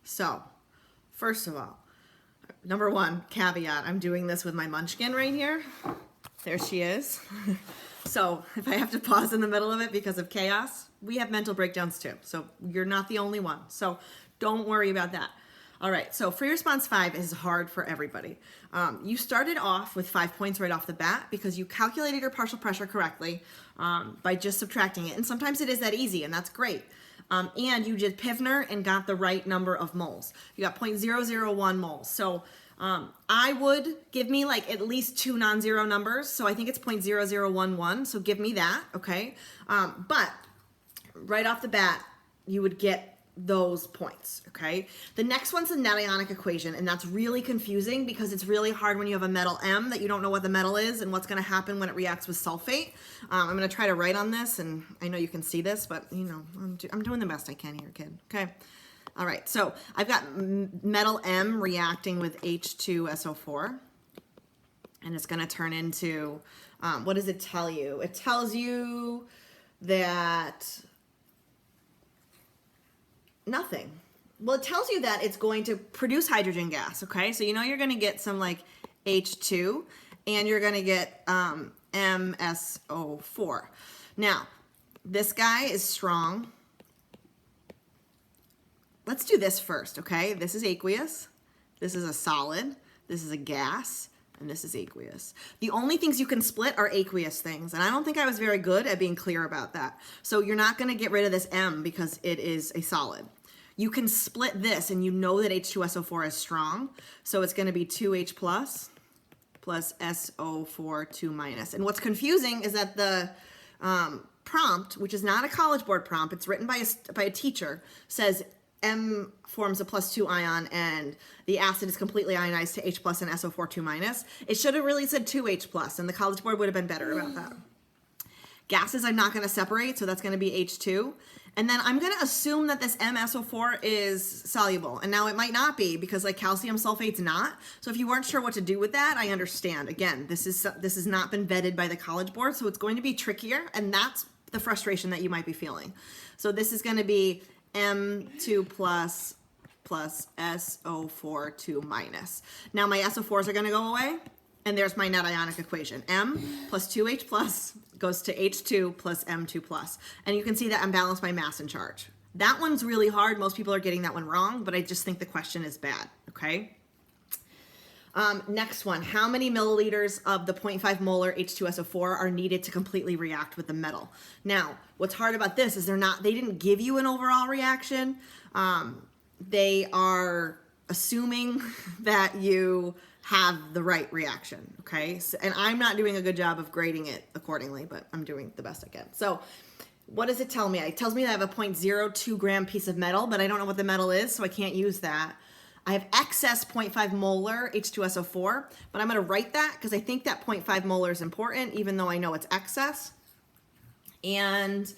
So, first of all, number one, caveat, I'm doing this with my munchkin right here. There she is. So if I have to pause in the middle of it because of chaos, we have mental breakdowns too. So you're not the only one. So don't worry about that. All right, so free response 5 is hard for everybody. You started off with 5 points right off the bat because you calculated your partial pressure correctly by just subtracting it. And sometimes it is that easy, and that's great. And you did Pivner and got the right number of moles. You got 0.001 moles. So I would give me like at least 2 non-zero numbers. So I think it's 0.0011. So give me that, okay? But right off the bat, you would get those points, okay? The next one's the net ionic equation, and that's really confusing because it's really hard when you have a metal M that you don't know what the metal is and what's gonna happen when it reacts with sulfate. I'm gonna try to write on this, and I know you can see this, but you know, I'm doing the best I can here, kid, okay? All right, so I've got metal M reacting with H2SO4, and it's gonna turn into, what does it tell you? It tells you that nothing. Well, it tells you that it's going to produce hydrogen gas, okay? So you know you're gonna get some like H2, and you're gonna get MSO4. Now, this guy is strong. Let's do this first, okay? This is aqueous, this is a solid, this is a gas, and this is aqueous. The only things you can split are aqueous things, and I don't think I was very good at being clear about that. So you're not gonna get rid of this M because it is a solid. You can split this, and you know that H2SO4 is strong, so it's gonna be 2H plus SO4 2 minus. And what's confusing is that the prompt, which is not a College Board prompt, it's written by a teacher, says M forms a +2 ion and the acid is completely ionized to H plus and SO4 2 minus. It should have really said 2H plus, and the College Board would have been better about that. Gases I'm not gonna separate, so that's gonna be H2. And then I'm gonna assume that this MSO4 is soluble. And now it might not be because like calcium sulfate's not. So if you weren't sure what to do with that, I understand. Again, this has not been vetted by the College Board, so it's going to be trickier, and that's the frustration that you might be feeling. So this is gonna be M2 plus SO4 2 minus. Now my SO4s are gonna go away, and there's my net ionic equation. M plus 2H plus goes to H2 plus M2 plus. And you can see that I'm balanced by mass and charge. That one's really hard. Most people are getting that one wrong, but I just think the question is bad, okay? Next one, how many milliliters of the 0.5 molar H2SO4 are needed to completely react with the metal? Now, what's hard about this is they didn't give you an overall reaction. They are assuming that you have the right reaction, okay? So, and I'm not doing a good job of grading it accordingly, but I'm doing the best I can. So what does it tell me? It tells me that I have a 0.02 gram piece of metal, but I don't know what the metal is, so I can't use that. I have excess 0.5 molar H2SO4, but I'm gonna write that because I think that 0.5 molar is important, even though I know it's excess. And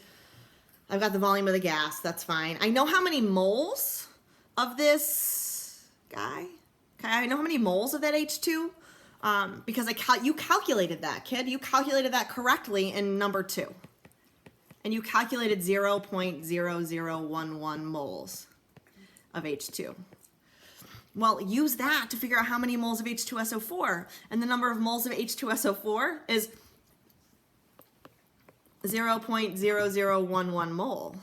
I've got the volume of the gas, that's fine. I know how many moles of this guy. Okay, I know how many moles of that H2 because you calculated that, kid. You calculated that correctly in number 2. And you calculated 0.0011 moles of H2. Well, use that to figure out how many moles of H2SO4. And the number of moles of H2SO4 is 0.0011 mole.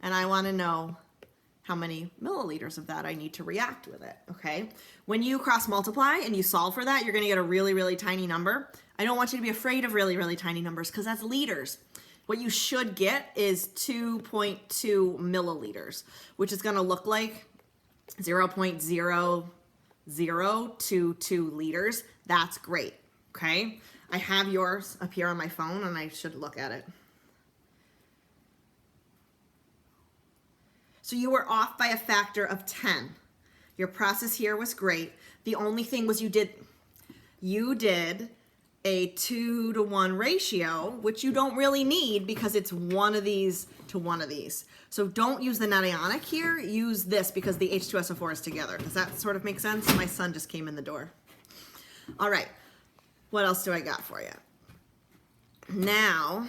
And I want to know how many milliliters of that I need to react with it, okay? When you cross multiply and you solve for that, you're gonna get a really, really tiny number. I don't want you to be afraid of really, really tiny numbers because that's liters. What you should get is 2.2 milliliters, which is gonna look like 0.0022 liters. That's great, okay? I have yours up here on my phone and I should look at it. So you were off by a factor of 10. Your process here was great. The only thing was you did a 2-to-1 ratio, which you don't really need because it's one of these to one of these. So don't use the net ionic here, use this because the H2SO4 is together. Does that sort of make sense? My son just came in the door. All right, what else do I got for you? Now,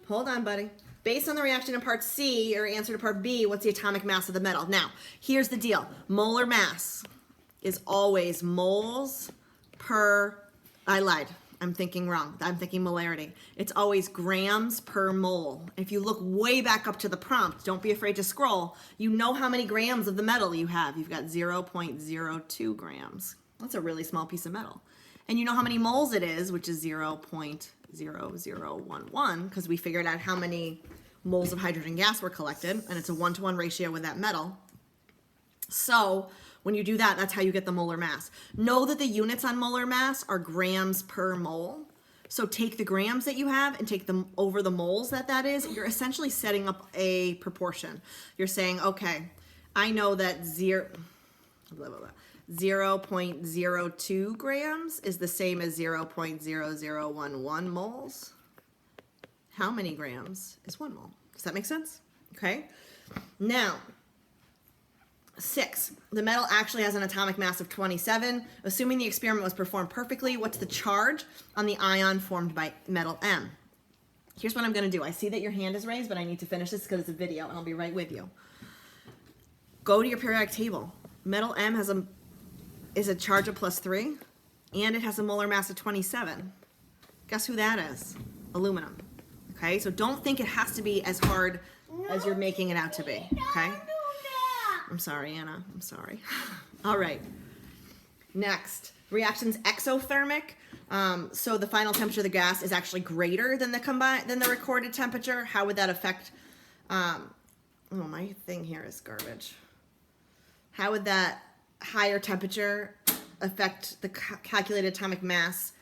hold on, buddy. based on the reaction in part C, or answer to part B, what's the atomic mass of the metal? Now, here's the deal. Molar mass is always moles per, I lied. I'm thinking wrong. I'm thinking molarity. It's always grams per mole. If you look way back up to the prompt, don't be afraid to scroll, you know how many grams of the metal you have. You've got 0.02 grams. That's a really small piece of metal. And you know how many moles it is, which is 0.0011, because we figured out how many moles of hydrogen gas were collected, and it's a 1-to-1 ratio with that metal. So when you do that, that's how you get the molar mass. Know that the units on molar mass are grams per mole. So take the grams that you have and take them over the moles that is. You're essentially setting up a proportion. You're saying, okay, I know that 0.02 grams is the same as 0.0011 moles. How many grams is 1 mole? Does that make sense? Okay. Now, 6. The metal actually has an atomic mass of 27. Assuming the experiment was performed perfectly, what's the charge on the ion formed by metal M? Here's what I'm going to do. I see that your hand is raised, but I need to finish this because it's a video, and I'll be right with you. Go to your periodic table. Metal M is a charge of +3, and it has a molar mass of 27. Guess who that is? Aluminum. Okay, so don't think it has to be as hard as you're making it out to be. Okay? I'm sorry, Anna. I'm sorry. All right. Next, reaction's exothermic. So the final temperature of the gas is actually greater than the recorded temperature. How would that affect? Oh, my thing here is garbage. How would that higher temperature affect the calculated atomic mass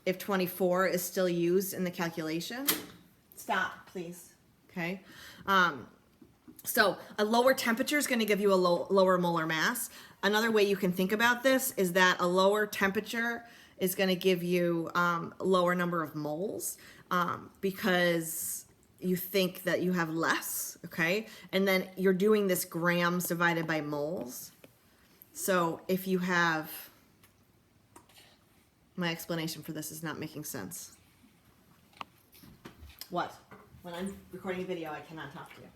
if 24 is still used in the calculation? Stop, please. Okay. So a lower temperature is going to give you a lower molar mass. Another way you can think about this is that a lower temperature is going to give you a lower number of moles because you think that you have less, okay? And then you're doing this grams divided by moles. So if you have, my explanation for this is not making sense. What? When I'm recording a video, I cannot talk to you.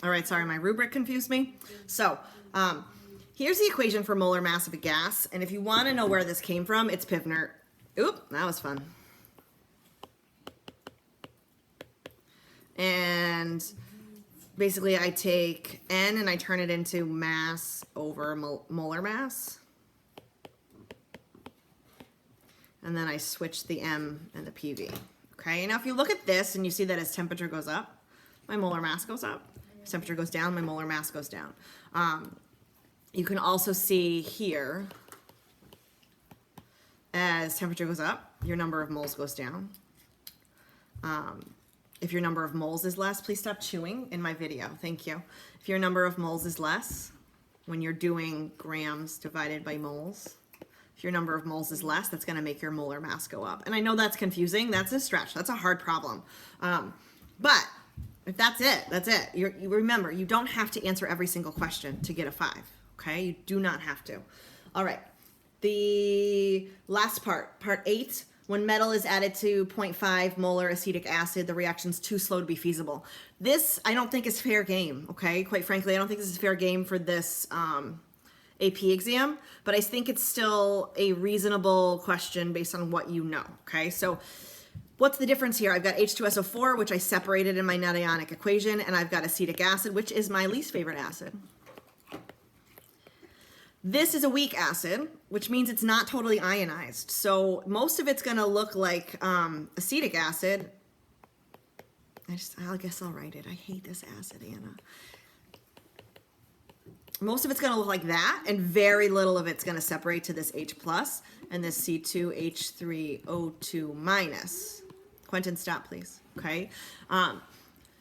All right, sorry, my rubric confused me. So here's the equation for molar mass of a gas. And if you want to know where this came from, it's Pivner. Oop, that was fun. And basically I take N and I turn it into mass over molar mass. And then I switch the M and the PV. Okay, now if you look at this and you see that as temperature goes up, my molar mass goes up. As temperature goes down, my molar mass goes down. You can also see here, as temperature goes up, your number of moles goes down. If your number of moles is less, please stop chewing in my video. Thank you. If your number of moles is less, when you're doing grams divided by moles, if your number of moles is less, that's going to make your molar mass go up. And I know that's confusing. That's a stretch. That's a hard problem. But if that's it, that's it. You remember, you don't have to answer every single question to get a 5. Okay? You do not have to. All right. The last part, part 8. When metal is added to 0.5 molar acetic acid, the reaction's too slow to be feasible. This, I don't think, is fair game, okay? Quite frankly, I don't think this is fair game for this AP exam, but I think it's still a reasonable question based on what you know, okay? So what's the difference here? I've got H2SO4, which I separated in my net ionic equation, and I've got acetic acid, which is my least favorite acid. This is a weak acid, which means it's not totally ionized. So most of it's going to look like acetic acid. I guess I'll write it. I hate this acid, Anna. Most of it's going to look like that, and very little of it's going to separate to this H plus and this C2H3O2 minus. Quentin, stop, please. Okay.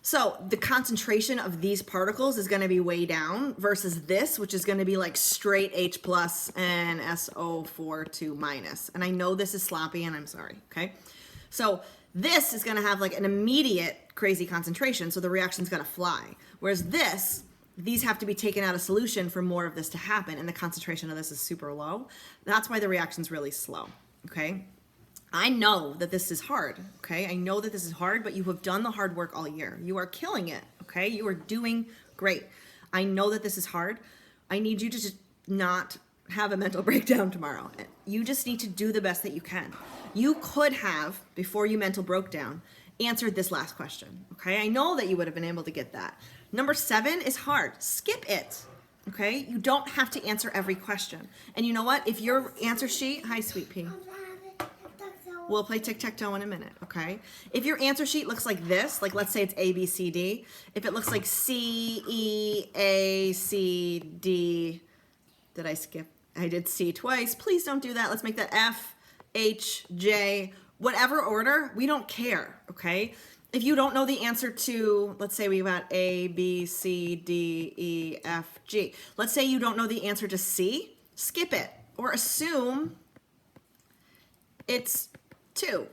So the concentration of these particles is going to be way down versus this, which is going to be like straight H plus and SO42 minus. And I know this is sloppy and I'm sorry. Okay. So this is going to have like an immediate crazy concentration. So the reaction's going to fly. Whereas these have to be taken out of solution for more of this to happen. And the concentration of this is super low. That's why the reaction's really slow. Okay. I know that this is hard, okay? I know that this is hard, but you have done the hard work all year. You are killing it, okay? You are doing great. I know that this is hard. I need you to just not have a mental breakdown tomorrow. You just need to do the best that you can. You could have, before you mental broke down, answered this last question, okay? I know that you would have been able to get that. Number 7 is hard. Skip it, okay? You don't have to answer every question. And you know what? If your answer sheet, hi, sweet pea. We'll play tic-tac-toe in a minute, okay? If your answer sheet looks like this, like let's say it's A, B, C, D. If it looks like C, E, A, C, D. Did I skip? I did C twice. Please don't do that. Let's make that F, H, J, whatever order, we don't care, okay? If you don't know the answer to, let's say we got A, B, C, D, E, F, G. Let's say you don't know the answer to C, skip it or assume it's 2,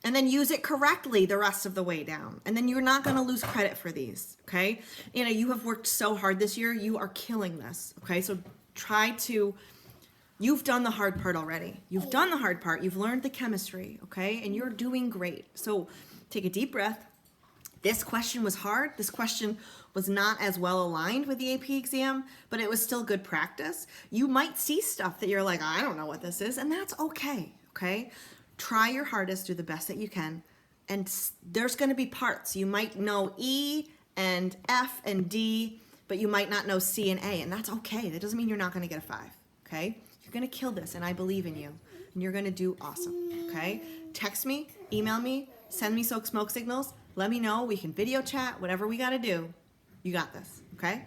and then use it correctly the rest of the way down. And then you're not going to lose credit for these, okay? Anna, you have worked so hard this year. You are killing this, okay? So you've done the hard part already. You've done the hard part. You've learned the chemistry, okay? And you're doing great. So take a deep breath. This question was hard. This question was not as well aligned with the AP exam, but it was still good practice. You might see stuff that you're like, I don't know what this is, and that's okay, okay? Try your hardest, do the best that you can, and there's going to be parts. You might know E and F and D, but you might not know C and A, and that's okay. That doesn't mean you're not going to get a 5, okay? You're going to kill this, and I believe in you, and you're going to do awesome, okay? Text me, email me, send me smoke signals. Let me know. We can video chat, whatever we got to do. You got this, okay?